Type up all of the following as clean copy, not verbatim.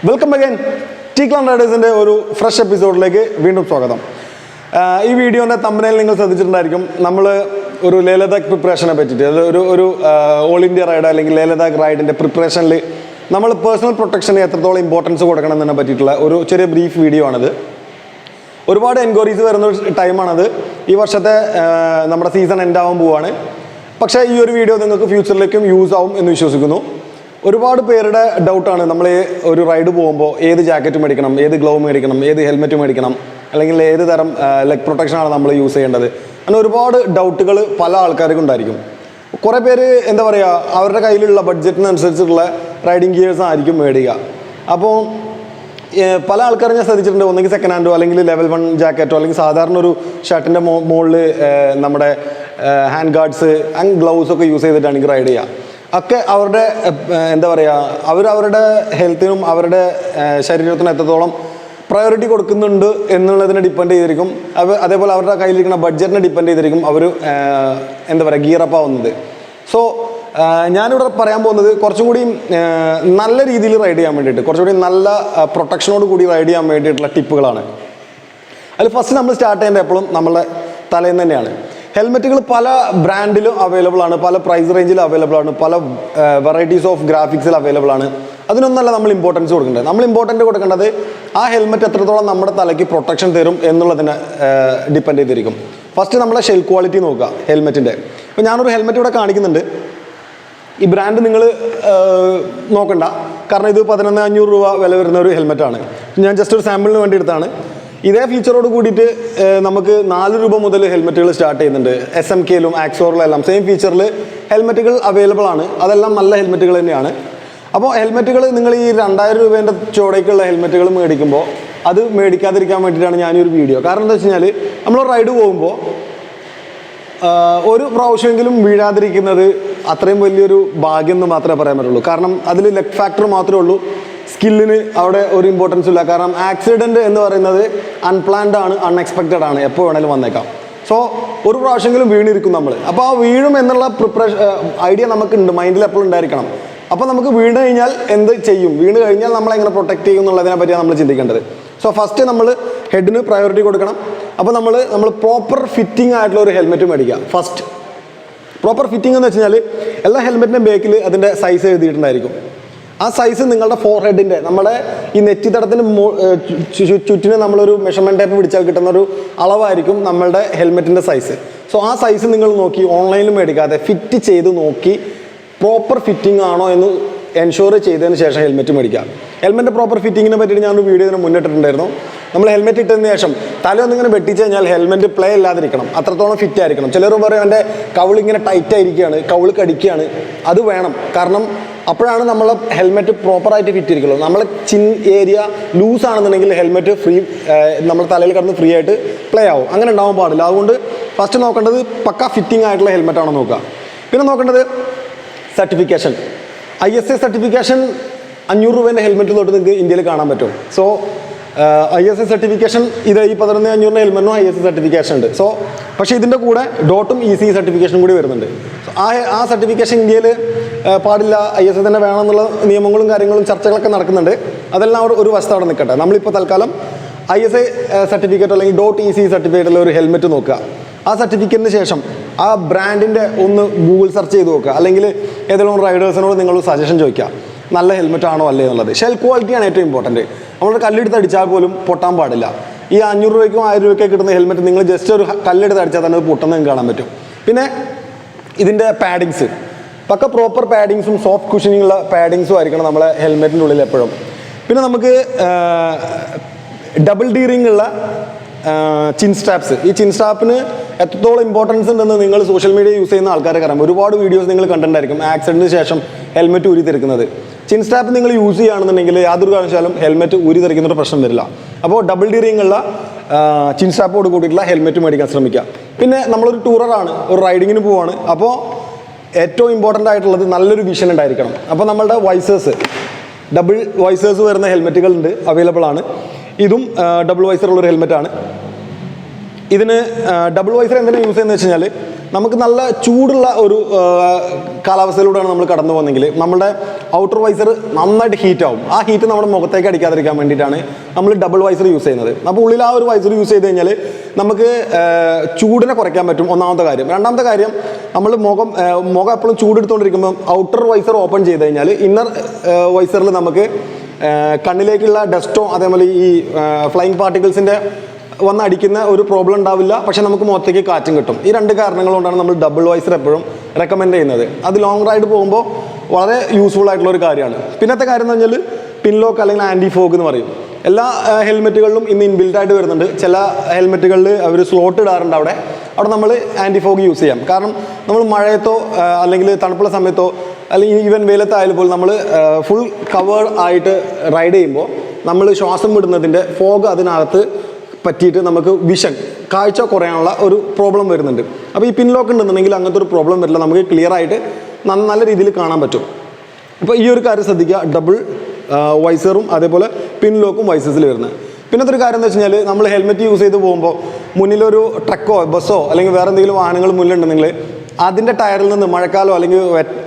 Welcome again ടീക്ലാൻഡ്രൈഡേഴ്സിൻ്റെ ഒരു fresh എപ്പിസോഡിലേക്ക് വീണ്ടും സ്വാഗതം. ഈ വീഡിയോൻ്റെ തമ്പനയിൽ നിങ്ങൾ ശ്രദ്ധിച്ചിട്ടുണ്ടായിരിക്കും, നമ്മൾ ഒരു LADHAK പ്രിപ്പറേഷനെ പറ്റിയിട്ട്, ഒരു ഓൾ ഇന്ത്യ റൈഡ് അല്ലെങ്കിൽ LADHAK റൈഡിൻ്റെ പ്രിപ്പറേഷനിൽ നമ്മൾ പേഴ്സണൽ പ്രൊട്ടക്ഷന് എത്രത്തോളം ഇമ്പോർട്ടൻസ് കൊടുക്കണം എന്നതിനെ പറ്റിയിട്ടുള്ള ഒരു ചെറിയ ബ്രീഫ് വീഡിയോ ആണിത്. ഒരുപാട് എൻക്വയറീസ് വരുന്ന ഒരു ടൈമാണത്. ഈ വർഷത്തെ നമ്മുടെ സീസൺ എൻഡ് ആവാൻ പോവുകയാണ്. പക്ഷേ ഈ ഒരു വീഡിയോ നിങ്ങൾക്ക് ഫ്യൂച്ചറിലേക്കും യൂസ് ആവും എന്ന് വിശ്വസിക്കുന്നു. ഒരുപാട് പേരുടെ ഡൗട്ടാണ്, നമ്മൾ ഒരു റൈഡ് പോകുമ്പോൾ ഏത് ജാക്കറ്റ് മേടിക്കണം, ഏത് ഗ്ലൗ മേടിക്കണം, ഏത് ഹെൽമെറ്റ് മേടിക്കണം, അല്ലെങ്കിൽ ഏത് തരം ലെഗ് പ്രൊട്ടക്ഷനാണ് നമ്മൾ യൂസ് ചെയ്യേണ്ടത്. അങ്ങനെ ഒരുപാട് ഡൗട്ടുകൾ പല ആൾക്കാർക്കും ഉണ്ടായിരിക്കും. കുറേ പേര് എന്താ പറയുക, അവരുടെ കയ്യിലുള്ള ബഡ്ജറ്റിനനുസരിച്ചുള്ള റൈഡിങ് ഗിയേഴ്സ് ആയിരിക്കും മേടിക്കുക. അപ്പോൾ പല ആൾക്കാരും ഞാൻ ശ്രദ്ധിച്ചിട്ടുണ്ട്, ഒന്നെങ്കിൽ സെക്കൻഡ് ഹാൻഡോ അല്ലെങ്കിൽ ലെവൽ 1 ജാക്കറ്റോ അല്ലെങ്കിൽ സാധാരണ ഒരു ഷർട്ടിൻ്റെ മുകളിൽ നമ്മുടെ ഹാൻഡ് ഗാർഡ്സ് ആൻഡ് ഗ്ലൗസ് ഒക്കെ യൂസ് ചെയ്തിട്ടാണ് റൈഡ് ചെയ്യുക. ഒക്കെ അവരുടെ എന്താ പറയുക, അവരുടെ ഹെൽത്തിനും അവരുടെ ശരീരത്തിനും എത്രത്തോളം പ്രയോറിറ്റി കൊടുക്കുന്നുണ്ട് എന്നുള്ളതിനെ ഡിപ്പെൻഡ് ചെയ്തിരിക്കും. അതേപോലെ അവരുടെ കയ്യിലിരിക്കുന്ന ബഡ്ജറ്റിനെ ഡിപ്പെൻഡ് ചെയ്തിരിക്കും അവർ എന്താ പറയുക ഗിയറപ്പ് ആവുന്നത്. സോ ഞാനിവിടെ പറയാൻ പോകുന്നത് കുറച്ചും കൂടി നല്ല രീതിയിൽ റൈഡ് ചെയ്യാൻ വേണ്ടിയിട്ട്, കുറച്ചുകൂടി നല്ല പ്രൊട്ടക്ഷനോട് കൂടി റൈഡ് ചെയ്യാൻ വേണ്ടിയിട്ടുള്ള ടിപ്പുകളാണ്. അതിൽ ഫസ്റ്റ് നമ്മൾ സ്റ്റാർട്ട് ചെയ്യേണ്ടത് എപ്പോഴും നമ്മളുടെ തലേന്ന് തന്നെയാണ്. ഹെൽമെറ്റുകൾ പല ബ്രാൻഡിലും അവൈലബിൾ ആണ്, പല പ്രൈസ് റേഞ്ചിൽ അവൈലബിൾ ആണ്, പല വെറൈറ്റീസ് ഓഫ് ഗ്രാഫിക്സിൽ അവൈലബിൾ ആണ്. അതിനൊന്നല്ല നമ്മൾ ഇമ്പോർട്ടൻസ് കൊടുക്കേണ്ടത്. നമ്മൾ ഇമ്പോർട്ടൻ്റ് കൊടുക്കേണ്ടത് ആ ഹെൽമെറ്റ് എത്രത്തോളം നമ്മുടെ തലയ്ക്ക് പ്രൊട്ടക്ഷൻ തരും എന്നുള്ളതിനെ ഡിപ്പെൻഡ് ചെയ്തിരിക്കും. ഫസ്റ്റ് നമ്മളെ ഷെൽ ക്വാളിറ്റി നോക്കുക ഹെൽമെറ്റിൻ്റെ. ഇപ്പോൾ ഞാനൊരു ഹെൽമെറ്റ് ഇവിടെ കാണിക്കുന്നുണ്ട്. ഈ ബ്രാൻഡ് നിങ്ങൾ നോക്കണ്ട, കാരണം ഇത് 11,500 രൂപ വില വരുന്ന ഒരു ഹെൽമെറ്റാണ്. ഞാൻ ജസ്റ്റ് ഒരു സാമ്പിളിന് വേണ്ടി എടുത്താണ്. ഇതേ ഫീച്ചറോട് കൂടിയിട്ട് നമുക്ക് 4 രൂപ മുതൽ ഹെൽമെറ്റുകൾ സ്റ്റാർട്ട് ചെയ്യുന്നുണ്ട്. SMKയിലും ആക്സോറിലും എല്ലാം സെയിം ഫീച്ചറിൽ ഹെൽമെറ്റുകൾ അവൈലബിൾ ആണ്. അതെല്ലാം നല്ല ഹെൽമെറ്റുകൾ തന്നെയാണ്. അപ്പോൾ ഹെൽമെറ്റുകൾ നിങ്ങൾ ഈ 2000 രൂപേൻ്റെ ചോടേക്കുള്ള ഹെൽമെറ്റുകൾ മേടിക്കുമ്പോൾ അത് മേടിക്കാതിരിക്കാൻ വേണ്ടിയിട്ടാണ് ഞാനൊരു വീഡിയോ. കാരണം എന്താ വെച്ച് കഴിഞ്ഞാൽ, നമ്മൾ റൈഡ് പോകുമ്പോൾ ഒരു പ്രാവശ്യമെങ്കിലും വീഴാതിരിക്കുന്നത് അത്രയും വലിയൊരു ഭാഗ്യം എന്ന് മാത്രമേ പറയാൻ പറ്റുള്ളൂ. കാരണം അതിൽ ലെഗ് ഫാക്ടർ മാത്രമേ ഉള്ളൂ, സ്കില്ലിന് അവിടെ ഒരു ഇമ്പോർട്ടൻസ് ഇല്ല. കാരണം ആക്സിഡൻറ്റ് എന്ന് പറയുന്നത് അൺപ്ലാൻഡ് ആണ്, അൺഎക്സ്പെക്റ്റഡ് ആണ്, എപ്പോൾ വേണേലും വന്നേക്കാം. സോ ഒരു പ്രാവശ്യമെങ്കിലും വീണിരിക്കും നമ്മൾ. അപ്പോൾ ആ വീഴും എന്നുള്ള ഐഡിയ നമുക്കുണ്ട്, മൈൻഡിൽ എപ്പോഴും ഉണ്ടായിരിക്കണം. അപ്പോൾ നമുക്ക് വീണ് കഴിഞ്ഞാൽ എന്ത് ചെയ്യും, വീണ് കഴിഞ്ഞാൽ നമ്മളെങ്ങനെ പ്രൊട്ടക്ട് ചെയ്യും എന്നുള്ളതിനെ പറ്റിയാണ് നമ്മൾ ചിന്തിക്കേണ്ടത്. സോ ഫസ്റ്റ് നമ്മൾ ഹെഡിന് പ്രയോറിറ്റി കൊടുക്കണം. അപ്പോൾ നമ്മൾ പ്രോപ്പർ ഫിറ്റിംഗ് ആയിട്ടുള്ള ഒരു ഹെൽമെറ്റ് മേടിക്കുക. ഫസ്റ്റ് പ്രോപ്പർ ഫിറ്റിംഗ് എന്ന് വെച്ച് കഴിഞ്ഞാൽ എല്ലാ ഹെൽമെറ്റിൻ്റെ ബേക്കിൽ അതിൻ്റെ സൈസ് എഴുതിയിട്ടുണ്ടായിരിക്കും. ആ സൈസ് നിങ്ങളുടെ ഫോർഹെഡിൻ്റെ, നമ്മുടെ ഈ നെറ്റിത്തടത്തിന് ചുറ്റിന് നമ്മളൊരു മെഷർമെൻറ്റ് ടേപ്പ് പിടിച്ചാൽ കിട്ടുന്ന ഒരു അളവായിരിക്കും നമ്മളുടെ ഹെൽമെറ്റിൻ്റെ സൈസ്. സോ ആ സൈസ് നിങ്ങൾ നോക്കി, ഓൺലൈനിൽ മേടിക്കാതെ ഫിറ്റ് ചെയ്ത് നോക്കി പ്രോപ്പർ ഫിറ്റിംഗ് ആണോ എന്ന് എൻഷുർ ചെയ്തതിന് ശേഷം ഹെൽമെറ്റ് മേടിക്കുക. ഹെൽമെറ്റ് പ്രോപ്പർ ഫിറ്റിങ്ങിനെ പറ്റിയിട്ട് ഞാനൊരു വീഡിയോ ഇതിന് മുന്നിട്ടിട്ടുണ്ടായിരുന്നു. നമ്മൾ ഹെൽമെറ്റ് ഇട്ടതിന് ശേഷം തലയൊന്നിങ്ങനെ വെട്ടിച്ച് കഴിഞ്ഞാൽ ഹെൽമെറ്റ് പ്ലേ ഇല്ലാതിരിക്കണം, അത്രത്തോളം ഫിറ്റ് ആയിരിക്കണം. ചിലർ പറയും എൻ്റെ കവിളിങ്ങനെ ടൈറ്റ് ആയിരിക്കുകയാണ്, കവിൾ കടിക്കുകയാണ്. അത് വേണം, കാരണം അപ്പോഴാണ് നമ്മളെ ഹെൽമെറ്റ് പ്രോപ്പറായിട്ട് ഫിറ്റ് ഇരിക്കുള്ളൂ. നമ്മളെ ചിൻ ഏരിയ ലൂസ് ആണെന്നുണ്ടെങ്കിൽ ഹെൽമെറ്റ് ഫ്രീ, നമ്മൾ തലയിൽ കിടന്ന് ഫ്രീ ആയിട്ട് പ്ലേ ആവും. അങ്ങനെ ഉണ്ടാവാൻ പാടില്ല. അതുകൊണ്ട് ഫസ്റ്റ് നോക്കേണ്ടത് പക്ക ഫിറ്റിംഗ് ആയിട്ടുള്ള ഹെൽമെറ്റാണോ നോക്കുക. പിന്നെ നോക്കേണ്ടത് സർട്ടിഫിക്കേഷൻ. ISA സർട്ടിഫിക്കേഷൻ 500 രൂപേൻ്റെ ഹെൽമെറ്റ് തൊട്ട് നിങ്ങൾക്ക് ഇന്ത്യയിൽ കാണാൻ പറ്റും. സോ ISA സർട്ടിഫിക്കേഷൻ ഇത് ഈ 11,500 ഹെൽമെറ്റിനും ISA സർട്ടിഫിക്കേഷൻ ഉണ്ട്. സോ പക്ഷേ ഇതിൻ്റെ കൂടെ ഡോട്ടും EC സർട്ടിഫിക്കേഷനും കൂടി വരുന്നുണ്ട്. ആ സർട്ടിഫിക്കേഷൻ ഇന്ത്യയിൽ പാടില്ല, ISA തന്നെ വേണമെന്നുള്ള നിയമങ്ങളും കാര്യങ്ങളും ചർച്ചകളൊക്കെ നടക്കുന്നുണ്ട്. അതെല്ലാം ഒരു വശത്ത് അവിടെ നിൽക്കട്ടെ. നമ്മളിപ്പോൾ തൽക്കാലം ISA സർട്ടിഫിക്കറ്റ് അല്ലെങ്കിൽ .EC സർട്ടിഫിക്കറ്റുള്ള ഒരു ഹെൽമെറ്റ് നോക്കുക. ആ സർട്ടിഫിക്കറ്റിന് ശേഷം ആ ബ്രാൻഡിൻ്റെ ഒന്ന് ഗൂഗിൾ സെർച്ച് ചെയ്ത് നോക്കുക, അല്ലെങ്കിൽ ഏതെങ്കിലും റൈഡേഴ്സിനോട് നിങ്ങൾ സജഷൻ ചോദിക്കുക, നല്ല ഹെൽമെറ്റ് ആണോ അല്ലേ എന്നുള്ളത്. ഷെൽ ക്വാളിറ്റിയാണ് ഏറ്റവും ഇമ്പോർട്ടൻറ്റ്. നമ്മളൊരു കല്ലെടുത്ത് അടിച്ചാൽ പോലും പൊട്ടാൻ പാടില്ല. ഈ 500 രൂപയ്ക്കും 1000 രൂപയ്ക്കും കിട്ടുന്ന ഹെൽമെറ്റ് നിങ്ങൾ ജസ്റ്റ് ഒരു കല്ലെടുത്ത് അടിച്ചാൽ തന്നെ അത് പൊട്ടുന്നത് നിങ്ങൾക്ക് കാണാൻ പറ്റും. പിന്നെ ഇതിൻ്റെ പാഡിങ്സ്, പക്ക പ്രോപ്പർ പാഡിങ്സും സോഫ്റ്റ് കുഷനിങ് ഉള്ള പാഡിങ്സും ആയിരിക്കണം നമ്മളെ ഹെൽമെറ്റിൻ്റെ ഉള്ളിൽ എപ്പോഴും. പിന്നെ നമുക്ക് ഡബിൾ ഡി റിംഗ് ഉള്ള ചിൻ സ്ട്രാപ്സ്. ഈ ചിൻ സ്ട്രാപ്പിന് എത്രത്തോളം ഇമ്പോർട്ടൻസ് ഉണ്ടെന്ന് നിങ്ങൾ സോഷ്യൽ മീഡിയ യൂസ് ചെയ്യുന്ന ആൾക്കാരെ അറിയാം. ഒരുപാട് വീഡിയോസ് നിങ്ങൾ കണ്ടിട്ടുണ്ടായിരിക്കും ആക്സിഡൻറ്റിന് ശേഷം ഹെൽമെറ്റ് ഊരി തെറിക്കുന്നത്. ചിൻ സ്ട്രാപ്പ് നിങ്ങൾ യൂസ് ചെയ്യുകയാണെന്നുണ്ടെങ്കിൽ യാതൊരു കാരണവശാലും ഹെൽമെറ്റ് ഊരി തെറിക്കുന്നൊരു പ്രശ്നം വരില്ല. അപ്പോൾ ഡബിൾ ഡി റിംഗ് ഉള്ള ചിൻ സ്ട്രാപ്പോട് കൂടിയിട്ടുള്ള ഹെൽമെറ്റ് മേടിക്കാൻ ശ്രമിക്കുക. പിന്നെ നമ്മളൊരു ടൂററാണ്, ഒരു റൈഡിങ്ങിന് പോവാണ്. അപ്പോൾ ഏറ്റവും ഇമ്പോർട്ടൻ്റ് ആയിട്ടുള്ളത് നല്ലൊരു വിഷൻ ഉണ്ടായിരിക്കണം. അപ്പോൾ നമ്മളുടെ വൈസേഴ്സ്, ഡബിൾ വൈസേഴ്സ് വരുന്ന ഹെൽമെറ്റുകളുണ്ട്, അവൈലബിൾ ആണ്. ഇതും ഡബിൾ വൈസറുള്ളൊരു ഹെൽമെറ്റാണ്. ഇതിന് ഡബിൾ വൈസർ എന്തിനാണ് യൂസ് ചെയ്യുന്നത് വെച്ച് കഴിഞ്ഞാൽ, നമുക്ക് നല്ല ചൂടുള്ള ഒരു കാലാവസ്ഥയിലൂടെയാണ് നമ്മൾ കടന്നു പോകുന്നതെങ്കിൽ നമ്മുടെ ഔട്ടർ വൈസർ നന്നായിട്ട് ഹീറ്റ് ആവും. ആ ഹീറ്റ് നമ്മുടെ മുഖത്തേക്ക് അടിക്കാതിരിക്കാൻ വേണ്ടിയിട്ടാണ് നമ്മൾ ഡബിൾ വൈസർ യൂസ് ചെയ്യുന്നത്. അപ്പോൾ ഉള്ളിൽ ആ ഒരു വൈസർ യൂസ് ചെയ്ത് കഴിഞ്ഞാൽ നമുക്ക് ചൂടിനെ കുറയ്ക്കാൻ പറ്റും, ഒന്നാമത്തെ കാര്യം. രണ്ടാമത്തെ കാര്യം, നമ്മൾ മുഖം എപ്പോഴും ചൂടെടുത്തുകൊണ്ടിരിക്കുമ്പോൾ ഔട്ടർ വൈസർ ഓപ്പൺ ചെയ്ത് കഴിഞ്ഞാൽ ഇന്നർ വൈസറിൽ നമുക്ക് കണ്ണിലേക്കുള്ള ഡസ്റ്റോ അതേപോലെ ഈ ഫ്ലൈയിങ് പാർട്ടിക്കിൾസിൻ്റെ വന്നടിക്കുന്ന ഒരു പ്രോബ്ലം ഉണ്ടാവില്ല. പക്ഷേ നമുക്ക് മുഖത്തേക്ക് കാറ്റും കിട്ടും. ഈ രണ്ട് കാരണങ്ങൾ കൊണ്ടാണ് നമ്മൾ ഡബിൾ വൈസർ എപ്പോഴും റെക്കമെൻഡ് ചെയ്യുന്നത്. അത് ലോങ് റൈഡ് പോകുമ്പോൾ വളരെ യൂസ്ഫുൾ ആയിട്ടുള്ള ഒരു കാര്യമാണ്. പിന്നത്തെ കാര്യം എന്ന് പറഞ്ഞാൽ പിൻലോക്ക് അല്ലെങ്കിൽ ആൻറ്റി ഫോഗ് എന്ന് പറയും. എല്ലാ ഹെൽമെറ്റുകളിലും ഇന്ന് ഇൻബിൽഡായിട്ട് വരുന്നുണ്ട്. ചില ഹെൽമെറ്റുകളിൽ അവർ സ്ലോട്ട് ഇടാറുണ്ട്. അവിടെ നമ്മൾ ആൻറ്റി ഫോഗ് യൂസ് ചെയ്യാം. കാരണം നമ്മൾ മഴയത്തോ അല്ലെങ്കിൽ തണുപ്പുള്ള സമയത്തോ അല്ലെങ്കിൽ ഈവൻ വെയിലത്തായാലും പോലും നമ്മൾ ഫുൾ കവർ ആയിട്ട് റൈഡ് ചെയ്യുമ്പോൾ നമ്മൾ ശ്വാസം വിടുന്നതിൻ്റെ ഫോഗ് അതിനകത്ത് പറ്റിയിട്ട് നമുക്ക് കാഴ്ച കുറയാനുള്ള ഒരു പ്രോബ്ലം വരുന്നുണ്ട്. അപ്പോൾ ഈ പിൻലോക്ക് ഉണ്ടെന്നുണ്ടെങ്കിൽ അങ്ങനത്തെ ഒരു പ്രോബ്ലം വരില്ല. നമുക്ക് ക്ലിയർ ആയിട്ട് നല്ല രീതിയിൽ കാണാൻ പറ്റും. അപ്പോൾ ഈ ഒരു കാര്യം ശ്രദ്ധിക്കുക, ഡബിൾ വൈസറും അതേപോലെ പിൻലോക്കും വൈസേഴ്സിൽ വരുന്നത്. പിന്നത്തെ ഒരു കാര്യം എന്ന് വെച്ച് കഴിഞ്ഞാൽ നമ്മൾ ഹെൽമെറ്റ് യൂസ് ചെയ്ത് പോകുമ്പോൾ മുന്നിലൊരു ട്രക്കോ ബസ്സോ അല്ലെങ്കിൽ വേറെ എന്തെങ്കിലും വാഹനങ്ങൾ മുന്നിലുണ്ടെങ്കിൽ അതിൻ്റെ ടയറിൽ നിന്ന് മഴക്കാലോ അല്ലെങ്കിൽ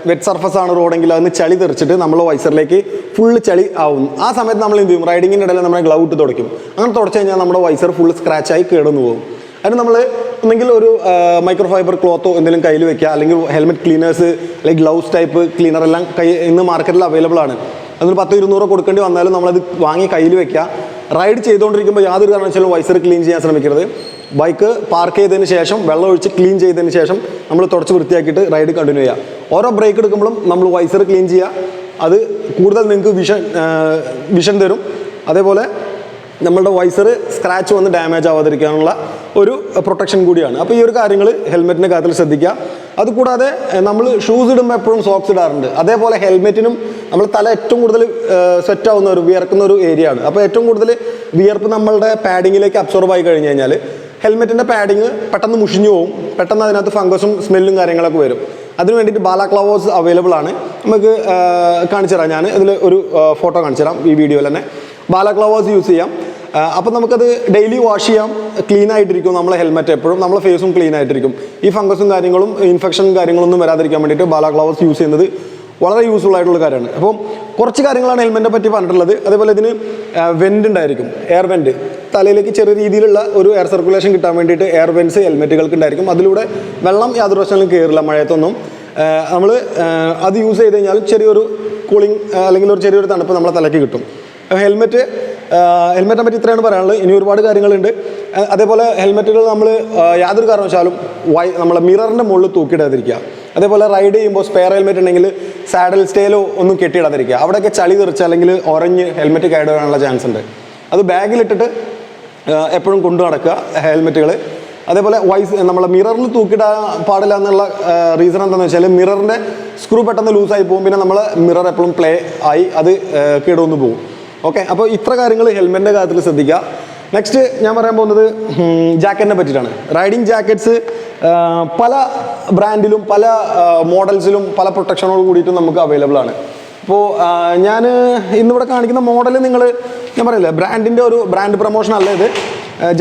വെറ്റ് സർഫസ് ആണ് റോഡെങ്കിൽ അതിന് ചളി തെറിച്ചിട്ട് നമ്മൾ വൈസറിലേക്ക് ഫുള്ള് ചളി ആവും. ആ സമയത്ത് നമ്മൾ എന്ത് ചെയ്യും, റൈഡിങ്ങിൻ്റെ ഇടയിൽ നമ്മുടെ ഗ്ലൗട്ട് തുടയ്ക്കും. അങ്ങനെ തുടച്ചു കഴിഞ്ഞാൽ നമ്മുടെ വൈസർ ഫുൾ സ്ക്രാച്ചായി കേടുന്നു പോകും. അതിന് നമ്മൾ ഒന്നെങ്കിൽ ഒരു മൈക്രോ ഫൈബർ ക്ലോത്തോ എന്തെങ്കിലും കയ്യിൽ വെക്കുക, അല്ലെങ്കിൽ ഹെൽമെറ്റ് ക്ലീനേഴ്സ് അല്ലെങ്കിൽ ഗ്ലൗസ് ടൈപ്പ് ക്ലീനർ എല്ലാം ഇന്ന് മാർക്കറ്റിൽ അവൈലബിൾ ആണ്. അതൊരു 10-200 കൊടുക്കേണ്ടി വന്നാലും നമ്മളത് വാങ്ങി കയ്യിൽ വെക്കുക. റൈഡ് ചെയ്തുകൊണ്ടിരിക്കുമ്പോൾ യാതൊരു കാരണവശാലും വൈസർ ക്ലീൻ ചെയ്യാൻ ശ്രമിക്കരുത്. ബൈക്ക് പാർക്ക് ചെയ്തതിന് ശേഷം വെള്ളം ഒഴിച്ച് ക്ലീൻ ചെയ്തതിന് ശേഷം നമ്മൾ തുടച്ച് വൃത്തിയാക്കിയിട്ട് റൈഡ് കണ്ടിന്യൂ ചെയ്യുക. ഓരോ ബ്രേക്ക് എടുക്കുമ്പോഴും നമ്മൾ വൈസർ ക്ലീൻ ചെയ്യുക. അത് കൂടുതൽ നിങ്ങൾക്ക് വിഷൻ തരും. അതേപോലെ നമ്മളുടെ വൈസർ സ്ക്രാച്ച് വന്ന് ഡാമേജ് ആവാതിരിക്കാനുള്ള ഒരു പ്രൊട്ടക്ഷൻ കൂടിയാണ്. അപ്പോൾ ഈ ഒരു കാര്യങ്ങൾ ഹെൽമെറ്റിൻ്റെ കാര്യത്തിൽ ശ്രദ്ധിക്കുക. അതുകൂടാതെ നമ്മൾ ഷൂസ് ഇടുമ്പോൾ എപ്പോഴും സോക്സ് ഇടാറുണ്ട്. അതേപോലെ ഹെൽമെറ്റിനും നമ്മൾ തല ഏറ്റവും കൂടുതൽ സ്വെറ്റാവുന്ന ഒരു വിയർക്കുന്ന ഒരു ഏരിയ ആണ്. അപ്പോൾ ഏറ്റവും കൂടുതൽ വിയർപ്പ് നമ്മളുടെ പാഡിങ്ങിലേക്ക് അബ്സോർബ് ആയി കഴിഞ്ഞ് കഴിഞ്ഞാൽ ഹെൽമെറ്റിൻ്റെ പാഡിങ് പെട്ടെന്ന് മുഷിഞ്ഞു പോകും. പെട്ടെന്ന് അതിനകത്ത് ഫംഗസും സ്മെല്ലും കാര്യങ്ങളൊക്കെ വരും. അതിന് വേണ്ടിയിട്ട് ബാലാക്ലാവോസ് അവൈലബിൾ ആണ്. നമുക്ക് കാണിച്ചു തരാം. ഞാൻ ഇതിൽ ഒരു ഫോട്ടോ കാണിച്ചു തരാം ഈ വീഡിയോയിൽ തന്നെ. ബാലാക്ലാവോസ് യൂസ് ചെയ്യാം. അപ്പം നമുക്കത് ഡെയിലി വാഷ് ചെയ്യാം. ക്ലീൻ ആയിട്ടിരിക്കും നമ്മളെ ഹെൽമെറ്റ് എപ്പോഴും. നമ്മളെ ഫേസും ക്ലീൻ ആയിട്ടിരിക്കും. ഈ ഫംഗസും കാര്യങ്ങളും ഇൻഫെക്ഷനും കാര്യങ്ങളൊന്നും വരാതിരിക്കാൻ വേണ്ടിയിട്ട് ബാലാക്ലാവോസ് യൂസ് ചെയ്യുന്നത് വളരെ യൂസ്ഫുൾ ആയിട്ടുള്ള കാര്യമാണ്. അപ്പോൾ കുറച്ച് കാര്യങ്ങളാണ് ഹെൽമെറ്റിനെ പറ്റി പറഞ്ഞിട്ടുള്ളത്. അതേപോലെ ഇതിന് വെൻ്റ് ഉണ്ടായിരിക്കും, എയർ വെൻ്റ്. തലയിലേക്ക് ചെറിയ രീതിയിലുള്ള ഒരു എയർ സർക്കുലേഷൻ കിട്ടാൻ വേണ്ടിയിട്ട് എയർ വെൻറ്റ്സ് ഹെൽമെറ്റുകൾക്ക് ഉണ്ടായിരിക്കും. അതിലൂടെ വെള്ളം യാതൊരു പ്രശ്നങ്ങളും കയറില്ല മഴയത്തൊന്നും. നമ്മൾ അത് യൂസ് ചെയ്ത് കഴിഞ്ഞാൽ ചെറിയൊരു കൂളിംഗ് അല്ലെങ്കിൽ ഒരു ചെറിയൊരു തണുപ്പ് നമ്മളെ തലയ്ക്ക് കിട്ടും. ഹെൽമെറ്റിനെ പറ്റി ഇത്രയാണ് പറയാനുള്ളത്. ഇനി ഒരുപാട് കാര്യങ്ങളുണ്ട്. അതേപോലെ ഹെൽമെറ്റുകൾ നമ്മൾ യാതൊരു കാരണവശാലും നമ്മളെ മിററിൻ്റെ മുകളിൽ തൂക്കിയിടാതിരിക്കുക. അതേപോലെ റൈഡ് ചെയ്യുമ്പോൾ സ്പെയർ ഹെൽമെറ്റ് ഉണ്ടെങ്കിൽ സാഡിൽ സ്റ്റേലോ ഒന്നും കെട്ടിയിടാതിരിക്കുക. അവിടെയൊക്കെ ചളി തെറിച്ച് അല്ലെങ്കിൽ ഉറഞ്ഞ് ഹെൽമെറ്റ് കേട് വരാനുള്ള ചാൻസ് ഉണ്ട്. അത് ബാഗിലിട്ടിട്ട് എപ്പോഴും കൊണ്ടു നടക്കുക ഹെൽമെറ്റുകൾ. അതേപോലെ നമ്മളെ മിററിൽ തൂക്കിയിടാൻ പാടില്ല എന്നുള്ള റീസൺ എന്താണെന്ന് വെച്ചാൽ മിററിൻ്റെ സ്ക്രൂ പെട്ടെന്ന് ലൂസായി പോകും. പിന്നെ നമ്മൾ മിറർ എപ്പോഴും പ്ലേ ആയി അത് കേടുവന്ന് പോകും. ഓക്കെ, അപ്പോൾ ഇത്ര കാര്യങ്ങൾ ഹെൽമെറ്റിൻ്റെ കാര്യത്തിൽ ശ്രദ്ധിക്കുക. നെക്സ്റ്റ് ഞാൻ പറയാൻ പോകുന്നത് ജാക്കറ്റിനെ പറ്റിയിട്ടാണ്. റൈഡിങ് ജാക്കറ്റ്സ് പല ബ്രാൻഡിലും പല മോഡൽസിലും പല പ്രൊട്ടക്ഷനോട് കൂടിയിട്ടും നമുക്ക് അവൈലബിൾ ആണ്. ഇപ്പോൾ ഞാൻ ഇന്നിവിടെ കാണിക്കുന്ന മോഡൽ ഞാൻ പറയില്ല, ബ്രാൻഡിൻ്റെ ഒരു ബ്രാൻഡ് പ്രൊമോഷൻ അല്ല ഇത്.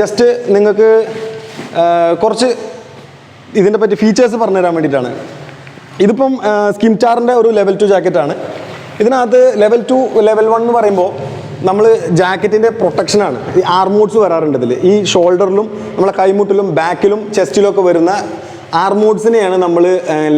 ജസ്റ്റ് നിങ്ങൾക്ക് കുറച്ച് ഇതിൻ്റെ പറ്റി ഫീച്ചേഴ്സ് പറഞ്ഞു തരാൻ വേണ്ടിയിട്ടാണ്. ഇതിപ്പം സ്കിംചാറിൻ്റെ ഒരു ലെവൽ 2 ജാക്കറ്റാണ്. ഇതിനകത്ത് ലെവൽ 2 ലെവൽ 1 എന്ന് പറയുമ്പോൾ നമ്മൾ ജാക്കറ്റിൻ്റെ പ്രൊട്ടക്ഷനാണ്. ഈ ആർമൂട്ട്സ് വരാറുണ്ട് ഇതിൽ. ഈ ഷോൾഡറിലും നമ്മളെ കൈമുട്ടിലും ബാക്കിലും ചെസ്റ്റിലും ഒക്കെ വരുന്ന ആർമൂട്ട്സിനെയാണ് നമ്മൾ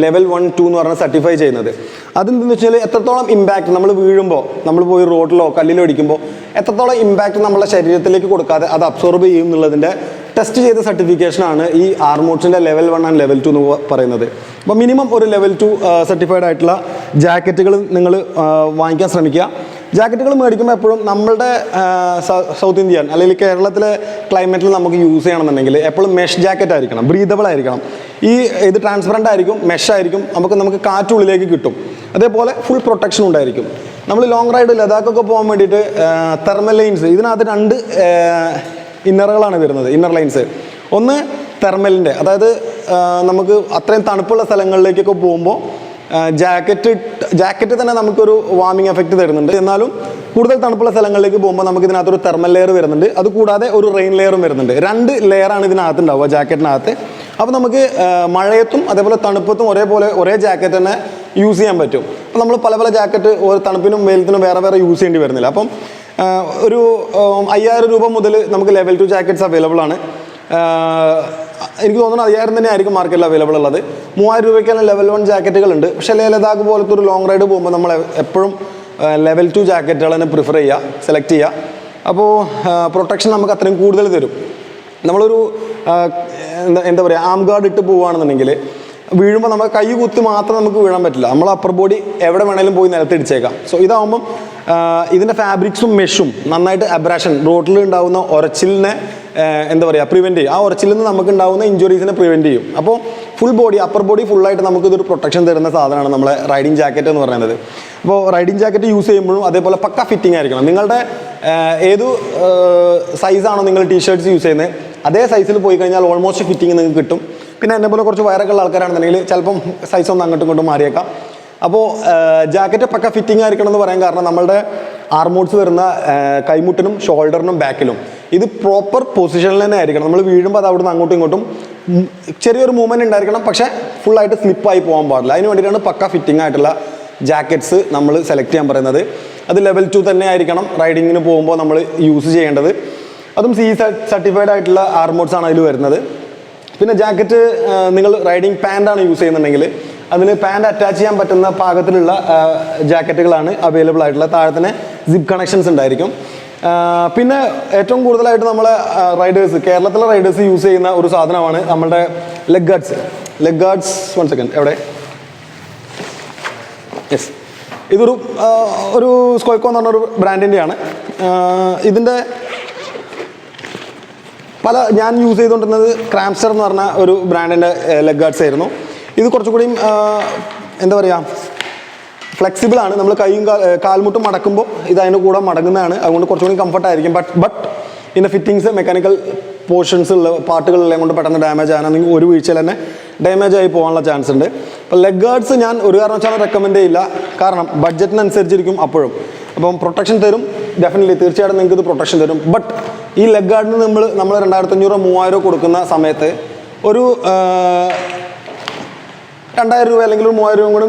ലെവൽ 1, 2 എന്ന് പറഞ്ഞാൽ സർട്ടിഫൈ ചെയ്യുന്നത്. അതെന്തെന്ന് വെച്ചാൽ എത്രത്തോളം ഇമ്പാക്റ്റ് നമ്മൾ വീഴുമ്പോൾ, നമ്മൾ പോയി റോഡിലോ കല്ലിലോ അടിക്കുമ്പോൾ എത്രത്തോളം ഇമ്പാക്റ്റ് നമ്മളെ ശരീരത്തിലേക്ക് കൊടുക്കാതെ അത് അബ്സോർബ് ചെയ്യും എന്നുള്ളതിൻ്റെ ടെസ്റ്റ് ചെയ്ത സർട്ടിഫിക്കേഷനാണ് ഈ ആർമൂട്ട്സിൻ്റെ ലെവൽ 1 ആൻഡ് ലെവൽ 2 എന്ന് പറയുന്നത്. അപ്പോൾ മിനിമം ഒരു ലെവൽ 2 സർട്ടിഫൈഡ് ആയിട്ടുള്ള ജാക്കറ്റുകൾ നിങ്ങൾ വാങ്ങിക്കാൻ ശ്രമിക്കുക. ജാക്കറ്റുകൾ മേടിക്കുമ്പോൾ എപ്പോഴും നമ്മളുടെ സൗത്ത് ഇന്ത്യൻ അല്ലെങ്കിൽ കേരളത്തിലെ ക്ലൈമറ്റിൽ നമുക്ക് യൂസ് ചെയ്യണമെന്നുണ്ടെങ്കിൽ എപ്പോഴും മെഷ് ജാക്കറ്റ് ആയിരിക്കണം, ബ്രീതബിൾ ആയിരിക്കണം. ഇത് ട്രാൻസ്പെറൻ്റ് ആയിരിക്കും, മെഷ് ആയിരിക്കും, നമുക്ക് കാറ്റുള്ളിലേക്ക് കിട്ടും. അതേപോലെ ഫുൾ പ്രൊട്ടക്ഷൻ ഉണ്ടായിരിക്കും. നമ്മൾ ലോങ് റൈഡ് ലഡാക്കൊക്കെ പോകാൻ വേണ്ടിയിട്ട് തെർമൽ ലൈൻസ്, ഇതിനകത്ത് 2 ഇന്നറുകളാണ് വരുന്നത്, ഇന്നർ ലൈൻസ്. ഒന്ന് തെർമലിൻ്റെ, അതായത് നമുക്ക് അത്രയും തണുപ്പുള്ള സ്ഥലങ്ങളിലേക്കൊക്കെ പോകുമ്പോൾ ജാക്കറ്റ് തന്നെ നമുക്കൊരു വാർമിംഗ് എഫക്റ്റ് തരുന്നുണ്ട്. എന്നാലും കൂടുതൽ തണുപ്പുള്ള സ്ഥലങ്ങളിലേക്ക് പോകുമ്പോൾ നമുക്ക് ഇതിനകത്തൊരു തെർമൽ ലെയർ വരുന്നുണ്ട്. അതുകൂടാതെ ഒരു റെയിൻ ലെയറും വരുന്നുണ്ട്. 2 ലെയറാണ് ഇതിനകത്ത് ഉണ്ടാവുക ജാക്കറ്റിനകത്ത്. അപ്പോൾ നമുക്ക് മഴയത്തും അതേപോലെ തണുപ്പത്തും ഒരേ ജാക്കറ്റ് തന്നെ യൂസ് ചെയ്യാൻ പറ്റും. അപ്പോൾ നമ്മൾ പല ജാക്കറ്റ് തണുപ്പിനും വെയിലത്തിനും വേറെ യൂസ് ചെയ്യേണ്ടി വരുന്നില്ല. അപ്പം ഒരു 5000 രൂപ മുതൽ നമുക്ക് ലെവൽ 2 ജാക്കറ്റ്സ് അവൈലബിൾ ആണ്. എനിക്ക് തോന്നുന്നു 5000 തന്നെ ആയിരിക്കും മാർക്കറ്റിൽ അവൈലബിൾ ഉള്ളത്. 3000 രൂപയ്ക്കെല്ലാം ലെവൽ 1 ജാക്കറ്റുകളുണ്ട്. പക്ഷേ ലഡാക്ക് പോലത്തെ ഒരു ലോങ് റൈഡ് പോകുമ്പോൾ നമ്മൾ എപ്പോഴും ലെവൽ 2 ജാക്കറ്റുകൾ തന്നെ പ്രിഫർ ചെയ്യുക, സെലക്ട് ചെയ്യുക. അപ്പോൾ പ്രൊട്ടക്ഷൻ നമുക്ക് അത്രയും കൂടുതൽ തരും. നമ്മളൊരു എന്താ പറയുക, ആം ഗാർഡ് ഇട്ട് പോവുകയാണെന്നുണ്ടെങ്കിൽ വീഴുമ്പോൾ നമുക്ക് കൈ കുത്തി മാത്രം നമുക്ക് വീഴാൻ പറ്റില്ല. നമ്മൾ അപ്പർ ബോഡി എവിടെ വേണമെങ്കിലും പോയി നിലത്തിടിച്ചേക്കാം. സോ ഇതാവുമ്പം ഇതിൻ്റെ ഫാബ്രിക്സും മെഷും നന്നായിട്ട് അബ്രാഷൻ, റോട്ടിൽ ഉണ്ടാകുന്ന ഉരച്ചിലിനെ എന്താ പറയുക പ്രിവെൻറ്റ് ചെയ്യും. ആ ഉരച്ചിൽ നിന്ന് നമുക്ക് ഉണ്ടാകുന്ന ഇഞ്ചുറീസിനെ പ്രിവെൻറ്റ് ചെയ്യും. അപ്പോൾ ഫുൾ ബോഡി, അപ്പർ ബോഡി ഫുള്ളായിട്ട് നമുക്കിതൊരു പ്രൊട്ടക്ഷൻ തരുന്ന സാധനമാണ് നമ്മളെ റൈഡിങ് ജാക്കറ്റ് എന്ന് പറയുന്നത്. അപ്പോൾ റൈഡിങ് ജാക്കറ്റ് യൂസ് ചെയ്യുമ്പോഴും അതേപോലെ പക്ക ഫിറ്റിംഗ് ആയിരിക്കണം. നിങ്ങളുടെ ഏതു സൈസാണോ നിങ്ങൾ ടീഷർട്ട്സ് യൂസ് ചെയ്യുന്നത് അതേ സൈസിൽ പോയി കഴിഞ്ഞാൽ ഓൾമോസ്റ്റ് ഫിറ്റിംഗ് നിങ്ങൾക്ക് കിട്ടും. പിന്നെ എന്നെ പോലെ കുറച്ച് വയറൊക്കെ ഉള്ള ആൾക്കാരാണെന്നുണ്ടെങ്കിൽ ചിലപ്പം സൈസ് ഒന്ന് അങ്ങോട്ടും ഇങ്ങോട്ടും മാറിയേക്കാം. അപ്പോൾ ജാക്കറ്റ് പക്ക ഫിറ്റിംഗ് ആയിരിക്കണം എന്ന് പറയാൻ കാരണം നമ്മളുടെ ആർമോഡ്സ് വരുന്ന കൈമുട്ടിനും ഷോൾഡറിനും ബാക്കിലും ഇത് പ്രോപ്പർ പൊസിഷനിൽ തന്നെ ആയിരിക്കണം. നമ്മൾ വീഴുമ്പോൾ അത് അവിടുന്ന് അങ്ങോട്ടും ഇങ്ങോട്ടും ചെറിയൊരു മൂവ്മെൻറ്റ് ഉണ്ടായിരിക്കണം, പക്ഷേ ഫുള്ളായിട്ട് സ്ലിപ്പായി പോകാൻ പാടില്ല. അതിന് വേണ്ടിയിട്ടാണ് പക്ക ഫിറ്റിംഗ് ആയിട്ടുള്ള ജാക്കറ്റ്സ് നമ്മൾ സെലക്ട് ചെയ്യാൻ പറയുന്നത്. അത് ലെവൽ 2 തന്നെ ആയിരിക്കണം റൈഡിങ്ങിന് പോകുമ്പോൾ നമ്മൾ യൂസ് ചെയ്യേണ്ടത്. അതും CE സർട്ടിഫൈഡ് ആയിട്ടുള്ള ആർമോഡ്സ് ആണ് അതിൽ വരുന്നത്. പിന്നെ ജാക്കറ്റ് നിങ്ങൾ റൈഡിങ് പാൻ്റാണ് യൂസ് ചെയ്യുന്നുണ്ടെങ്കിൽ അതിൽ പാൻറ് അറ്റാച്ച് ചെയ്യാൻ പറ്റുന്ന പാകത്തിലുള്ള ജാക്കറ്റുകളാണ് അവൈലബിൾ ആയിട്ടുള്ള. താഴെ തന്നെ സിപ്പ് കണക്ഷൻസ് ഉണ്ടായിരിക്കും. പിന്നെ ഏറ്റവും കൂടുതലായിട്ട് നമ്മളെ റൈഡേഴ്സ്, കേരളത്തിലെ റൈഡേഴ്സ് യൂസ് ചെയ്യുന്ന ഒരു സാധനമാണ് നമ്മളുടെ leg guards. Leg guards 1 second എവിടെ, യെസ്, ഇതൊരു സ്കോയ്ക്കോ എന്ന് പറഞ്ഞൊരു ബ്രാൻഡിൻ്റെയാണ്. ഇതിൻ്റെ ഞാൻ യൂസ് ചെയ്തുകൊണ്ടിരുന്നത് ക്രാംസ്റ്റർ എന്ന് പറഞ്ഞ ഒരു ബ്രാൻഡിൻ്റെ ലെഗ് ഗാർഡ്സ് ആയിരുന്നു. ഇത് കുറച്ചുകൂടിയും എന്താ പറയുക ഫ്ലെക്സിബിളാണ്. നമ്മൾ കൈയും കാൽമുട്ടും മടക്കുമ്പോൾ ഇത് അതിൻ്റെ കൂടെ മടങ്ങുന്നതാണ്. അതുകൊണ്ട് കുറച്ചുകൂടി കംഫർട്ടായിരിക്കും. ബട്ട് ഇതിൻ്റെ ഫിറ്റിങ്സ് മെക്കാനിക്കൽ പോർഷൻസുള്ള പാർട്ടുകളെല്ലാം കൊണ്ട് പെട്ടെന്ന് ഡാമേജ് ആകാനെങ്കിൽ ഒരു വീഴ്ചയിൽ തന്നെ ഡാമേജ് ആയി പോകാനുള്ള ചാൻസ് ഉണ്ട്. അപ്പോൾ ലെഗ് ഗാർഡ്സ് ഞാൻ ഒരു കാരണവശാലും റെക്കമെൻഡ് ചെയ്യില്ല. കാരണം ബഡ്ജറ്റിനനുസരിച്ചിരിക്കും അപ്പോഴും. അപ്പം പ്രൊട്ടക്ഷൻ തരും, ഡെഫിനറ്റ്ലി തീർച്ചയായിട്ടും നിങ്ങൾക്ക് ഇത് പ്രൊട്ടക്ഷൻ തരും. ബട്ട് ഈ ലെഗ് ഗാർഡിന് നമ്മൾ 2500 3000 കൊടുക്കുന്ന സമയത്ത് ഒരു 2000 രൂപ അല്ലെങ്കിൽ ഒരു 3000 രൂപ കൂടെ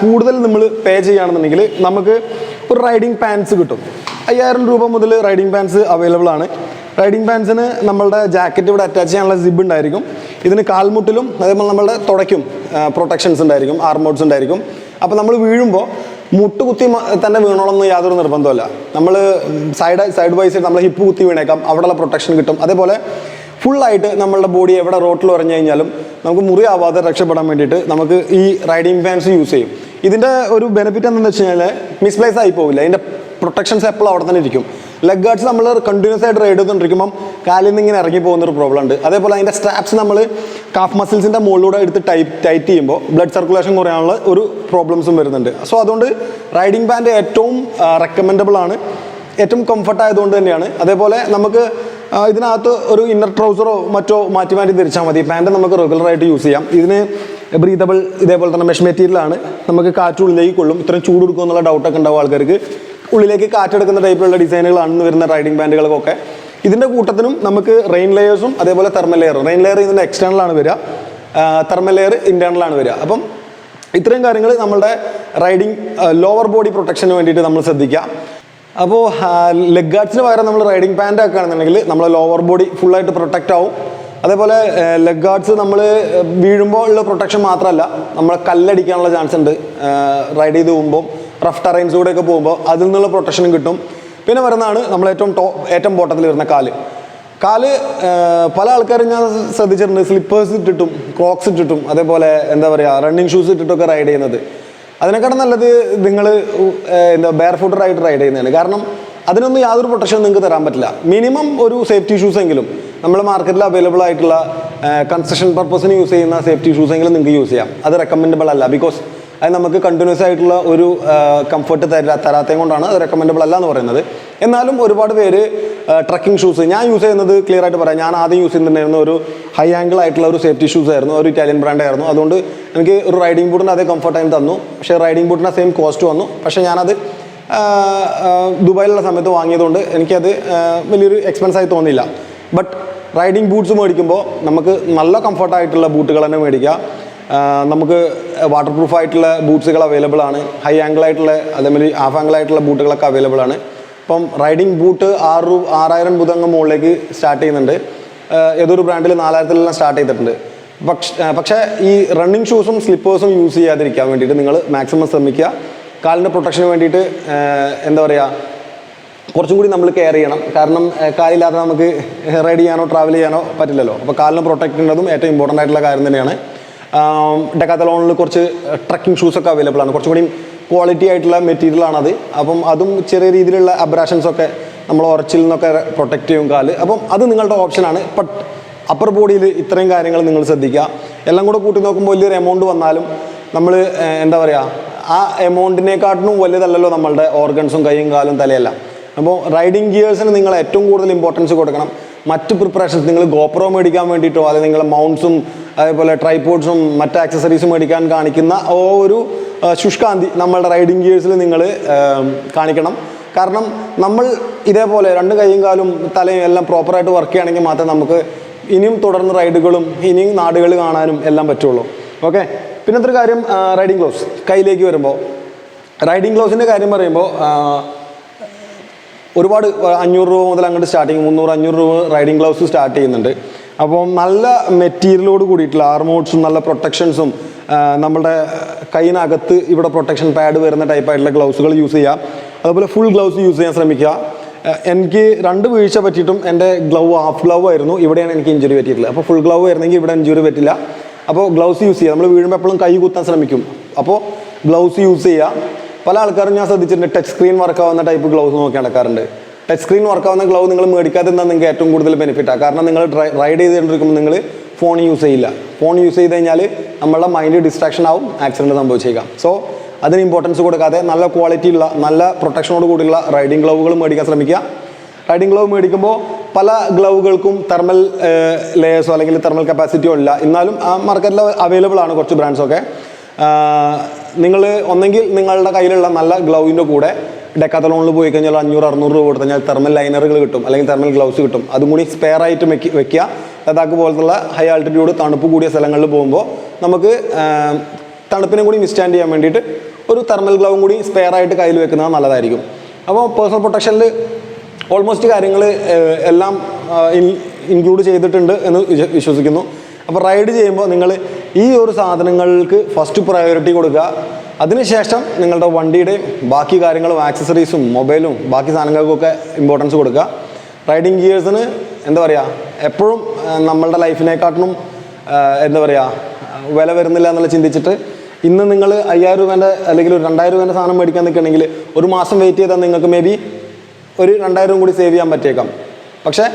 കൂടുതൽ നമ്മൾ പേ ചെയ്യുകയാണെന്നുണ്ടെങ്കിൽ നമുക്ക് ഒരു റൈഡിങ് പാൻസ് കിട്ടും. 5000 രൂപ മുതൽ റൈഡിങ് പാൻസ് അവൈലബിൾ ആണ്. റൈഡിങ് പാൻസിന് നമ്മളുടെ ജാക്കറ്റ് ഇവിടെ അറ്റാച്ച് ചെയ്യാനുള്ള സിബ് ഉണ്ടായിരിക്കും. ഇതിന് കാൽമുട്ടിലും അതേപോലെ നമ്മളുടെ തുടയ്ക്കും പ്രൊട്ടക്ഷൻസ് ഉണ്ടായിരിക്കും, ആർമോഡ്സ് ഉണ്ടായിരിക്കും. അപ്പോൾ നമ്മൾ വീഴുമ്പോൾ മുട്ടുകുത്തി തന്നെ വീണോളൊന്നും യാതൊരു നിർബന്ധമല്ല. നമ്മൾ സൈഡ് ബൈ സൈഡ് നമ്മൾ ഹിപ്പ് കുത്തി വീണേക്കാം, അവിടെയുള്ള പ്രൊട്ടക്ഷൻ കിട്ടും. അതേപോലെ ഫുള്ളായിട്ട് നമ്മളുടെ ബോഡി എവിടെ റോട്ടിൽ ഉറഞ്ഞു കഴിഞ്ഞാലും നമുക്ക് മുറിയാവാതെ രക്ഷപ്പെടാൻ വേണ്ടിയിട്ട് നമുക്ക് ഈ റൈഡിങ് പാൻസ് യൂസ് ചെയ്യും. ഇതിൻ്റെ ഒരു ബെനിഫിറ്റ് എന്താണെന്ന് വെച്ച് കഴിഞ്ഞാൽ മിസ്പ്ലേസ് ആയി പോവില്ല. അതിൻ്റെ പ്രൊട്ടക്ഷൻസ് എപ്പോഴും അവിടെ തന്നെ ഇരിക്കും. ലെഗ് ഗാർഡ്സ് നമ്മൾ കണ്ടിന്യൂസ് ആയിട്ട് റൈഡ് ചെയ്തുകൊണ്ടിരിക്കുമ്പം കാലിൽ നിന്ന് ഇങ്ങനെ ഇറങ്ങി പോകുന്നൊരു പ്രോബ്ലം ഉണ്ട്. അതേപോലെ അതിൻ്റെ സ്ട്രാപ്സ് നമ്മൾ കാഫ് മസിൽസിൻ്റെ മുകളിലൂടെ എടുത്ത് ടൈറ്റ് ചെയ്യുമ്പോൾ ബ്ലഡ് സർക്കുലേഷൻ കുറയാനുള്ള ഒരു പ്രോബ്ലംസും വരുന്നുണ്ട്. സോ അതുകൊണ്ട് റൈഡിങ് പാൻറ് ഏറ്റവും റെക്കമെൻഡബിൾ ആണ്, ഏറ്റവും കംഫർട്ട് ആയതുകൊണ്ട് തന്നെയാണ്. അതേപോലെ നമുക്ക് ഇതിനകത്ത് ഒരു ഇന്നർ ട്രൗസറോ മറ്റോ മാറ്റി ധരിച്ചാൽ മതി. പാൻറ് നമുക്ക് റെഗുലറായിട്ട് യൂസ് ചെയ്യാം. ഇതിന് ബ്രീതബിൾ, ഇതേപോലെ തന്നെ മെഷ് മെറ്റീരിയലാണ്. നമുക്ക് കാറ്റ് ഉള്ളിലേക്ക് കൊള്ളും. ഇത്രയും ചൂട് കൊടുക്കും എന്നുള്ള ഡൗട്ടൊക്കെ ഉണ്ടാവും ആൾക്കാർക്ക്. ഉള്ളിലേക്ക് കാറ്റെടുക്കുന്ന ടൈപ്പിലുള്ള ഡിസൈനുകളാണ് വരുന്ന റൈഡിങ് പാൻറ്റുകൾക്കൊക്കെ. ഇതിൻ്റെ കൂട്ടത്തിനും നമുക്ക് റെയിൻ ലെയേഴ്സും അതേപോലെ തെർമൽ ലെയറും. റെയിൻ ലെയർ ഇതിൻ്റെ എക്സ്റ്റേണലാണ് വരിക, തെർമൽ ലെയർ ഇൻറ്റേർണലാണ് വരിക. അപ്പം ഇത്രയും കാര്യങ്ങൾ നമ്മളുടെ റൈഡിങ് ലോവർ ബോഡി പ്രൊട്ടക്ഷന് വേണ്ടിയിട്ട് നമ്മൾ ശ്രദ്ധിക്കുക. അപ്പോൾ ലെഗ് ഗാർഡ്സിന് പകരം നമ്മൾ റൈഡിങ് പാൻ്റ് ഒക്കെ ആണെന്നുണ്ടെങ്കിൽ നമ്മളെ ലോവർ ബോഡി ഫുള്ളായിട്ട് പ്രൊട്ടക്റ്റ് ആവും. അതേപോലെ ലെഗ് ഗാർഡ്സ് നമ്മൾ വീഴുമ്പോൾ ഉള്ള പ്രൊട്ടക്ഷൻ മാത്രമല്ല, നമ്മളെ കല്ലടിക്കാനുള്ള ചാൻസ് ഉണ്ട്. റൈഡ് ചെയ്ത് പോകുമ്പോൾ റഫ് ടെറൈൻസിലൂടെയൊക്കെ പോകുമ്പോൾ അതിൽ നിന്നുള്ള പ്രൊട്ടക്ഷനും കിട്ടും. പിന്നെ വരുന്നതാണ് നമ്മൾ ഏറ്റവും ബോട്ടത്തിൽ വരുന്ന കാല്. പല ആൾക്കാരും ഞാൻ ശ്രദ്ധിച്ചിട്ടുണ്ട് സ്ലിപ്പേഴ്സ് ഇട്ടിട്ടും ക്രോക്സ് ഇട്ടിട്ടും അതേപോലെ എന്താ പറയുക റണ്ണിങ് ഷൂസ് ഇട്ടിട്ടൊക്കെ റൈഡ് ചെയ്യുന്നത്. അതിനെക്കാളും നല്ലത് നിങ്ങൾ ബെയർ ഫുട്ടറായിട്ട് റൈഡ് ചെയ്യുന്നതാണ്. കാരണം അതിനൊന്നും യാതൊരു പ്രൊട്ടക്ഷനും നിങ്ങൾക്ക് തരാൻ പറ്റില്ല. മിനിമം ഒരു സേഫ്റ്റി ഷൂസ് എങ്കിലും നമ്മൾ മാർക്കറ്റിൽ അവൈലബിൾ ആയിട്ടുള്ള കൺസ്ട്രക്ഷൻ പർപ്പസിന് യൂസ് ചെയ്യുന്ന സേഫ്റ്റി ഷൂസ് എങ്കിലും നിങ്ങൾക്ക് യൂസ് ചെയ്യാം. അത് റെക്കമെൻഡബിൾ അല്ല. ബിക്കോസ് അത് നമുക്ക് കണ്ടിന്യൂസ് ആയിട്ടുള്ള ഒരു കംഫർട്ട് തരാത്തത് കൊണ്ടാണ് അത് റെക്കമെൻഡബിൾ അല്ല എന്ന് പറയുന്നത്. എന്നാലും ഒരുപാട് പേര് ട്രക്കിംഗ് ഷൂസ്, ഞാൻ യൂസ് ചെയ്യുന്നത് ക്ലിയർ ആയിട്ട് പറയാം, ഞാൻ ആദ്യം യൂസ് ചെയ്യുന്നുണ്ടായിരുന്ന ഒരു ഹൈ ആംഗിൾ ആയിട്ടുള്ള ഒരു സേഫ്റ്റി ഷൂസ് ആയിരുന്നു. ഒരു ഇറ്റാലിയൻ ബ്രാൻഡായിരുന്നു. അതുകൊണ്ട് എനിക്ക് ഒരു റൈഡിംഗ് ബൂട്ടിന് അതേ കംഫർട്ടായി തന്നു. പക്ഷേ റൈഡിംഗ് ബൂട്ടിന് സെയിം കോസ്റ്റ് വന്നു. പക്ഷേ ഞാനത് ദുബായിലുള്ള സമയത്ത് വാങ്ങിയതുകൊണ്ട് എനിക്കത് വലിയൊരു എക്സ്പെൻസായി തോന്നിയില്ല. ബട്ട് റൈഡിങ് ബൂട്ട്സ് മേടിക്കുമ്പോൾ നമുക്ക് നല്ല കംഫർട്ടായിട്ടുള്ള ബൂട്ടുകൾ തന്നെ മേടിക്കാം. നമുക്ക് വാട്ടർ പ്രൂഫ് ആയിട്ടുള്ള ബൂട്ട്സുകൾ അവൈലബിൾ ആണ്. ഹൈ ആംഗിൾ ആയിട്ടുള്ള അതേമാതിരി ഹാഫ് ആംഗിൾ ആയിട്ടുള്ള ബൂട്ടുകളൊക്കെ അവൈലബിൾ ആണ്. ഇപ്പം റൈഡിങ് ബൂട്ട് 6,000 മുതൽ മുകളിലേക്ക് സ്റ്റാർട്ട് ചെയ്യുന്നുണ്ട്. ഏതൊരു ബ്രാൻഡിൽ 4,000 സ്റ്റാർട്ട് ചെയ്തിട്ടുണ്ട്. പക്ഷേ ഈ റണ്ണിങ് ഷൂസും സ്ലിപ്പേഴ്സും യൂസ് ചെയ്യാതിരിക്കാൻ വേണ്ടിയിട്ട് നിങ്ങൾ മാക്സിമം ശ്രമിക്കുക. കാലിൻ്റെ പ്രൊട്ടക്ഷന് വേണ്ടിയിട്ട് എന്താ പറയുക, കുറച്ചും കൂടി നമ്മൾ കെയർ ചെയ്യണം. കാരണം കാലില്ലാതെ നമുക്ക് റൈഡ് ചെയ്യാനോ ട്രാവൽ ചെയ്യാനോ പറ്റില്ലല്ലോ. അപ്പോൾ കാലിന് പ്രൊട്ടക്ട് ചെയ്യുന്നതും ഏറ്റവും ഇമ്പോർട്ടൻ്റ് ആയിട്ടുള്ള കാര്യം തന്നെയാണ്. ഡെക്കാത്തലോണിൽ കുറച്ച് ട്രക്കിംഗ് ഷൂസൊക്കെ അവൈലബിൾ ആണ്. കുറച്ചും കൂടി ക്വാളിറ്റി ആയിട്ടുള്ള മെറ്റീരിയലാണത്. അപ്പം അതും ചെറിയ രീതിയിലുള്ള അബ്രാഷൻസൊക്കെ നമ്മൾ ഉറച്ചിൽ നിന്നൊക്കെ പ്രൊട്ടക്റ്റ് ചെയ്യും കാല്. അപ്പം അത് നിങ്ങളുടെ ഓപ്ഷനാണ്. ബട്ട് അപ്പർ ബോഡിയിൽ ഇത്രയും കാര്യങ്ങൾ നിങ്ങൾ ശ്രദ്ധിക്കുക. എല്ലാം കൂടെ കൂട്ടി നോക്കുമ്പോൾ വലിയൊരു എമൗണ്ട് വന്നാലും നമ്മൾ എന്താ പറയുക, ആ എമൗണ്ടിനെക്കാട്ടിലും വലുതല്ലല്ലോ നമ്മളുടെ ഓർഗൻസും കൈയും കാലും തലയെല്ലാം. അപ്പോൾ റൈഡിങ് ഗിയേഴ്സിന് നിങ്ങൾ ഏറ്റവും കൂടുതൽ ഇമ്പോർട്ടൻസ് കൊടുക്കണം. മറ്റ് പ്രിപ്പറേഷൻസ് നിങ്ങൾ ഗോപ്രോ മേടിക്കാൻ വേണ്ടിയിട്ടോ അല്ലെങ്കിൽ നിങ്ങൾ മൗണ്ട്സും അതേപോലെ ട്രൈപോഡ്സും മറ്റ് ആക്സസറീസും മേടിക്കാൻ കാണിക്കുന്ന ഒരു ശുഷ്കാന്തി നമ്മളുടെ റൈഡിങ് ഗിയേഴ്സിൽ നിങ്ങൾ കാണിക്കണം. കാരണം നമ്മൾ ഇതേപോലെ രണ്ട് കൈയും കാലും തലയും എല്ലാം പ്രോപ്പറായിട്ട് വർക്ക് ചെയ്യുകയാണെങ്കിൽ മാത്രമേ നമുക്ക് ഇനിയും തുടർന്ന് റൈഡുകളും ഇനിയും നാടുകൾ കാണാനും എല്ലാം പറ്റുള്ളൂ. ഓക്കെ, പിന്നത്തെ ഒരു കാര്യം റൈഡിങ് ഗ്ലൗസ്. കയ്യിലേക്ക് വരുമ്പോൾ റൈഡിങ് ഗ്ലൗസിൻ്റെ കാര്യം പറയുമ്പോൾ ഒരുപാട് 500 രൂപ മുതൽ അങ്ങോട്ട് സ്റ്റാർട്ടിങ് 300-500 രൂപ റൈഡിങ് ഗ്ലൗസ് സ്റ്റാർട്ട് ചെയ്യുന്നുണ്ട്. അപ്പോൾ നല്ല മെറ്റീരിയലോട് കൂടിയിട്ടുള്ള ആർമോഡ്സും നല്ല പ്രൊട്ടക്ഷൻസും നമ്മളുടെ കൈയിനകത്ത് ഇവിടെ പ്രൊട്ടക്ഷൻ പാഡ് വരുന്ന ടൈപ്പായിട്ടുള്ള ഗ്ലൗസുകൾ യൂസ് ചെയ്യുക. അതുപോലെ ഫുൾ ഗ്ലൗസ് യൂസ് ചെയ്യാൻ ശ്രമിക്കുക. എനിക്ക് 2 വീഴ്ച പറ്റിയിട്ടും എൻ്റെ ഹാഫ് ഗ്ലൗ ആയിരുന്നു. ഇവിടെയാണ് എനിക്ക് ഇഞ്ചുറി പറ്റിയിട്ടുള്ളത്. അപ്പോൾ ഫുൾ ഗ്ലൗ ആയിരുന്നെങ്കിൽ ഇവിടെ ഇഞ്ചുറി പറ്റില്ല. അപ്പോൾ ഗ്ലൗസ് യൂസ് ചെയ്യുക. നമ്മൾ വീഴുമ്പോൾ എപ്പോഴും കൈ കുത്താൻ ശ്രമിക്കും. അപ്പോൾ ഗ്ലൗസ് യൂസ് ചെയ്യുക. പല ആൾക്കാരും ഞാൻ ശ്രദ്ധിച്ചിട്ടുണ്ട് ടച്ച് സ്ക്രീൻ വർക്കാവുന്ന ടൈപ്പ് ഗ്ലൗസ് നോക്കി നടക്കാറുണ്ട്. ടച്ച് സ്ക്രീൻ വർക്കാവുന്ന ഗ്ലൗ നിങ്ങൾ മേടിക്കാതെ നിന്നാൽ നിങ്ങൾക്ക് ഏറ്റവും കൂടുതൽ ബെനിഫിറ്റാണ്. കാരണം നിങ്ങൾ റൈഡ് ചെയ്തുകൊണ്ടിരിക്കുമ്പോൾ നിങ്ങൾ ഫോൺ യൂസ് ചെയ്യില്ല. ഫോൺ യൂസ് ചെയ്ത് കഴിഞ്ഞാൽ നമ്മളുടെ മൈൻഡ് ഡിസ്ട്രാക്ഷൻ ആവും, ആക്സിഡൻറ്റ് സംഭവിച്ചേക്കാം. സോ അതിന് ഇമ്പോർട്ടൻസ് കൊടുക്കാതെ നല്ല ക്വാളിറ്റി ഉള്ള നല്ല പ്രൊട്ടക്ഷനോട് കൂടിയുള്ള റൈഡിങ് ഗ്ലൗകൾ മേടിക്കാൻ ശ്രമിക്കുക. റൈഡിങ് ഗ്ലൗ മേടിക്കുമ്പോൾ പല ഗ്ലൗകൾക്കും തെർമൽ ലെയേഴ്സോ അല്ലെങ്കിൽ തെർമൽ കപ്പാസിറ്റിയോ ഇല്ല. എന്നാലും ആ മാർക്കറ്റിൽ അവൈലബിൾ ആണ് കുറച്ച് ബ്രാൻഡ്സൊക്കെ. നിങ്ങൾ ഒന്നെങ്കിൽ നിങ്ങളുടെ കയ്യിലുള്ള നല്ല ഗ്ലൗവിൻ്റെ കൂടെ ഡെക്കാത്തലോണിൽ പോയി കഴിഞ്ഞാൽ 500-600 രൂപ കൊടുത്തു കഴിഞ്ഞാൽ തെർമൽ ലൈനറുകൾ കിട്ടും, അല്ലെങ്കിൽ തെർമൽ ഗ്ലൗസ് കിട്ടും. അതും കൂടി സ്പെയർ ആയിട്ട് വെക്കുക. ലഡാക്ക് പോലത്തുള്ള ഹൈ ആൾട്ടിറ്റ്യൂഡ് തണുപ്പ് കൂടിയ സ്ഥലങ്ങളിൽ പോകുമ്പോൾ നമുക്ക് തണുപ്പിനെ കൂടി വിസ്റ്റാൻഡ് ചെയ്യാൻ വേണ്ടിയിട്ട് ഒരു തെർമൽ ഗ്ലൗവും കൂടി സ്പെയർ ആയിട്ട് കയ്യിൽ വെക്കുന്നത് നല്ലതായിരിക്കും. അപ്പോൾ പേഴ്സണൽ പ്രൊട്ടക്ഷനിൽ ഓൾമോസ്റ്റ് കാര്യങ്ങൾ എല്ലാം ഇൻക്ലൂഡ് ചെയ്തിട്ടുണ്ട് എന്ന് വിശ്വസിക്കുന്നു. അപ്പോൾ റൈഡ് ചെയ്യുമ്പോൾ നിങ്ങൾ ഈ ഒരു സാധനങ്ങൾക്ക് ഫസ്റ്റ് പ്രയോറിറ്റി കൊടുക്കുക. അതിനുശേഷം നിങ്ങളുടെ വണ്ടിയുടെയും ബാക്കി കാര്യങ്ങളും ആക്സസറീസും മൊബൈലും ബാക്കി സാധനങ്ങൾക്കൊക്കെ ഇമ്പോർട്ടൻസ് കൊടുക്കുക. റൈഡിങ് ഗിയേഴ്സിന് എന്താ പറയുക, എപ്പോഴും നമ്മളുടെ ലൈഫിനെക്കാട്ടിലും എന്താ പറയുക വില വരുന്നില്ല എന്നുള്ള ചിന്തിച്ചിട്ട് ഇന്ന് നിങ്ങൾ 5,000 രൂപേൻ്റെ അല്ലെങ്കിൽ ഒരു 2,000 രൂപേൻ്റെ സാധനം മേടിക്കാൻ നിൽക്കുകയാണെങ്കിൽ ഒരു മാസം വെയിറ്റ് ചെയ്താൽ നിങ്ങൾക്ക് മേ ബി ഒരു 2,000 കൂടി സേവ് ചെയ്യാൻ പറ്റിയേക്കാം. പക്ഷേ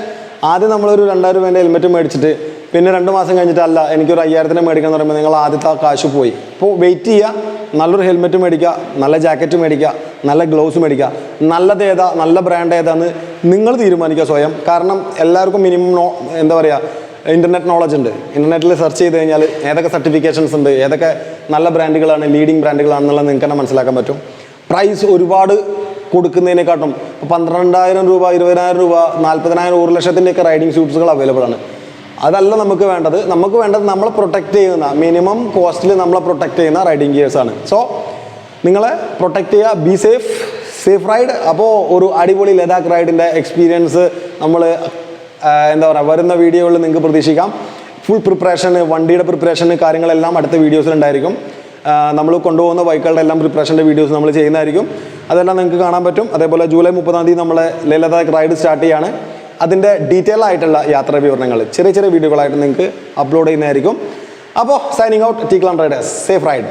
ആദ്യം നമ്മളൊരു 2,000 രൂപേൻ്റെ ഹെൽമെറ്റ് മേടിച്ചിട്ട് പിന്നെ 2 മാസം കഴിഞ്ഞിട്ട് അല്ല എനിക്കൊരു 5,000 മേടിക്കാൻ എന്ന് പറയുമ്പോൾ നിങ്ങൾ ആദ്യത്തെ ആ കാശ് പോയി. അപ്പോൾ വെയിറ്റ് ചെയ്യുക, നല്ലൊരു ഹെൽമെറ്റ് മേടിക്കുക, നല്ല ജാക്കറ്റ് മേടിക്കുക, നല്ല ഗ്ലൗസ് മേടിക്കുക. നല്ലത് ഏതാ, നല്ല ബ്രാൻഡ് ഏതാന്ന് നിങ്ങൾ തീരുമാനിക്കുക സ്വയം. കാരണം എല്ലാവർക്കും മിനിമം എന്താ പറയുക ഇൻ്റർനെറ്റ് നോളജ് ഉണ്ട്. ഇൻ്റർനെറ്റിൽ സെർച്ച് ചെയ്ത് കഴിഞ്ഞാൽ ഏതൊക്കെ സർട്ടിഫിക്കേഷൻസ് ഉണ്ട്, ഏതൊക്കെ നല്ല ബ്രാൻഡുകളാണ്, ലീഡിങ് ബ്രാൻഡുകളാണെന്നുള്ളത് നിങ്ങൾക്ക് തന്നെ മനസ്സിലാക്കാൻ പറ്റും. പ്രൈസ് ഒരുപാട് കൊടുക്കുന്നതിനെക്കാട്ടും 12,000 രൂപ 20,000 രൂപ 40,000 1 ലക്ഷത്തിൻ്റെയൊക്കെ റൈഡിങ് സ്യൂട്ട്സുകൾ അവൈലബിൾ ആണ്. അതല്ല നമുക്ക് വേണ്ടത്. നമുക്ക് വേണ്ടത് നമ്മളെ പ്രൊട്ടക്റ്റ് ചെയ്യുന്ന മിനിമം കോസ്റ്റിൽ നമ്മളെ പ്രൊട്ടക്റ്റ് ചെയ്യുന്ന റൈഡിങ് ഗിയേഴ്സാണ്. സോ നിങ്ങളെ പ്രൊട്ടക്റ്റ് ചെയ്യുക, ബി സേഫ് റൈഡ്. അപ്പോൾ ഒരു അടിപൊളി ലഡാക്ക് റൈഡിൻ്റെ എക്സ്പീരിയൻസ് നമ്മൾ എന്താ പറയുക വരുന്ന വീഡിയോകളിൽ നിങ്ങൾക്ക് പ്രതീക്ഷിക്കാം. ഫുൾ പ്രിപ്പറേഷന്, വണ്ടിയുടെ പ്രിപ്പറേഷന് കാര്യങ്ങളെല്ലാം അടുത്ത വീഡിയോസിലുണ്ടായിരിക്കും. നമ്മൾ കൊണ്ടുപോകുന്ന ബൈക്കുകളുടെ എല്ലാം പ്രിപ്പറേഷൻ്റെ വീഡിയോസ് നമ്മൾ ചെയ്യുന്നതായിരിക്കും. അതെല്ലാം നിങ്ങൾക്ക് കാണാൻ പറ്റും. അതേപോലെ ജൂലൈ 30-ാം തീയതി നമ്മളെ ലഡാക്ക് റൈഡ് സ്റ്റാർട്ട് ചെയ്യാണ്. അതിൻ്റെ ഡീറ്റെയിൽ ആയിട്ടുള്ള യാത്രാ വിവരണങ്ങൾ ചെറിയ ചെറിയ വീഡിയോകളായിട്ട് നിങ്ങൾക്ക് അപ്ലോഡ് ചെയ്യുന്നതായിരിക്കും. അപ്പോൾ സൈനിങ് ഔട്ട്, ടീക്ലാൻഡ് റൈഡേഴ്സ്, സേഫ് റൈഡ്.